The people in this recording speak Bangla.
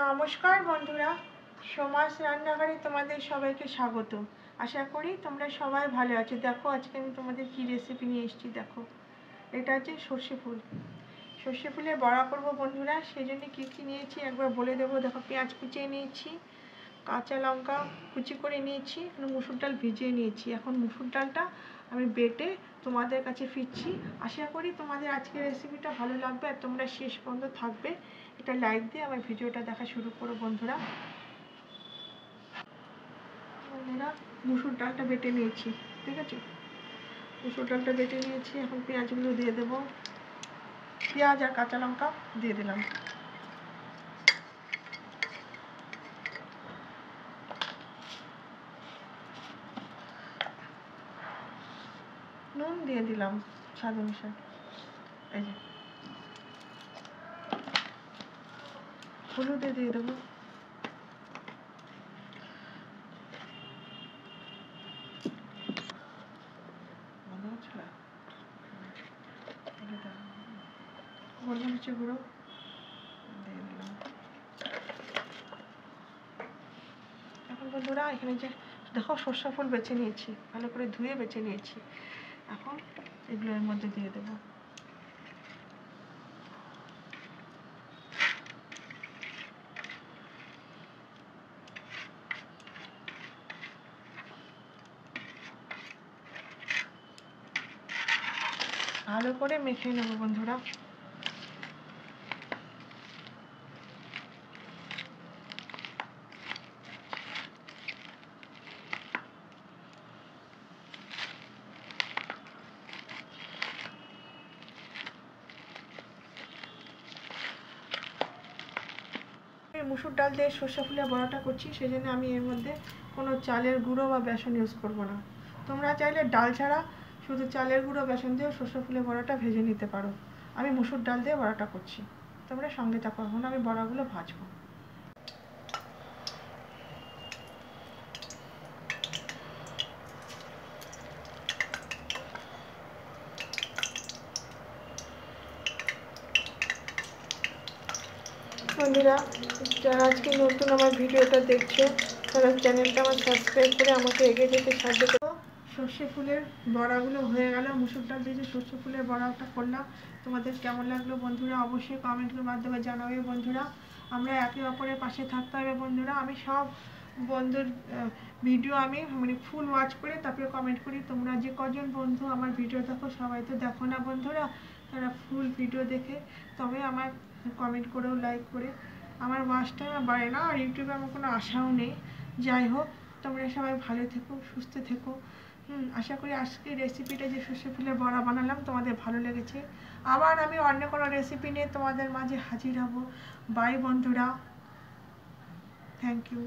নমস্কার বন্ধুরা, সোমাস রান্নাঘরে তোমাদের সবাইকে স্বাগত। আশা করি তোমরা সবাই ভালো আছো। দেখো আজকে আমি তোমাদের কি রেসিপি নিয়ে এসেছি। দেখো, এটা হচ্ছে সর্ষে ফুলের বড়া করবো বন্ধুরা। সেই জন্য কী কী নিয়েছি একবার বলে দেবো। দেখো, পেঁয়াজ কুচিয়ে নিয়েছি, কাঁচা লঙ্কা কুচি করে নিয়েছি, মুসুর ডাল ভিজিয়ে নিয়েছি। এখন মুসুর ডালটা আমি বেটে তোমাদের কাছে ফিরছি। আশা করি তোমাদের আজকের রেসিপিটা ভালো লাগবে আর তোমরা শেষ পর্যন্ত থাকবে। এটা লাইক দিয়ে আমার ভিডিওটা দেখা শুরু করো বন্ধুরা। মুসুর ডালটা বেটে নিয়েছি, ঠিক আছে? মুসুর ডালটা বেটে নিয়েছি। এখন পেঁয়াজগুলো দিয়ে দেবো। পেঁয়াজ আর কাঁচা লঙ্কা দিয়ে দিলাম। নুন দিয়ে দিলাম স্বাদ অনুসারে। এই যে হলুদ দিয়ে দেবো। গোলমরিচের গুঁড়ো দিয়ে দিলাম। এখন বন্ধুরা এখানে যে দেখো সর্ষে ফুল বেছে নিয়েছি, ভালো করে ধুয়ে বেছে নিয়েছি। এখন এগুলো এর মধ্যে দিয়ে দেবো। ভালো করে মেখে নেবো বন্ধুরা। মুসুর ডাল দিয়ে সর্ষে ফুলের বড়াটা করছি, সেই জন্য আমি এর মধ্যে কোনো চালের গুঁড়ো বা বেসন ইউজ করব না। তোমরা চাইলে ডাল ছাড়া শুধু চালের গুঁড়ো বেসন দিয়েও সর্ষে ফুলের বড়াটা ভেজে নিতে পারো। আমি মুসুর ডাল দিয়ে বড়াটা করছি, তোমরা সঙ্গে থাকো। এখন আমি বড়াগুলো ভাজবো। বন্ধুরা, যারা আজকে নতুন আমার ভিডিওটা দেখছো তারা চ্যানেলটা আমার সাবস্ক্রাইব করে আমাকে এগিয়ে যেতে সাহায্য করো। সর্ষে ফুলের বড়াগুলো হয়ে গেল। মুসুর ডাল দিয়ে যে সর্ষে ফুলের বড়াটা করলাম, তোমাদের কেমন লাগলো বন্ধুরা অবশ্যই কমেন্টের মাধ্যমে জানাবে বন্ধুরা। আমরা একে অপরের পাশে থাকতে হবে বন্ধুরা। আমি সব বন্ধুর ভিডিও আমি ফুল ওয়াচ করে তারপরে কমেন্ট করি। তোমরা যে কজন বন্ধু আমার ভিডিও দেখো সবাই তো দেখো না বন্ধুরা, তারা ফুল ভিডিও দেখে তবে আমার কমেন্ট করেও লাইক করে আমার ওয়াচটা বাড়ে না। আর ইউটিউবে আমার কোনো আশাও নেই। যাই হোক, তোমরা সবাই ভালো থেকো, সুস্থ থেকো। আশা করি আজকের রেসিপিটা যে সর্ষে ফুলের বড়া বানালাম তোমাদের ভালো লেগেছে। আবার আমি অন্য কোনো রেসিপি নিয়ে তোমাদের মাঝে হাজির হব। বাই বন্ধুরা, থ্যাংক ইউ।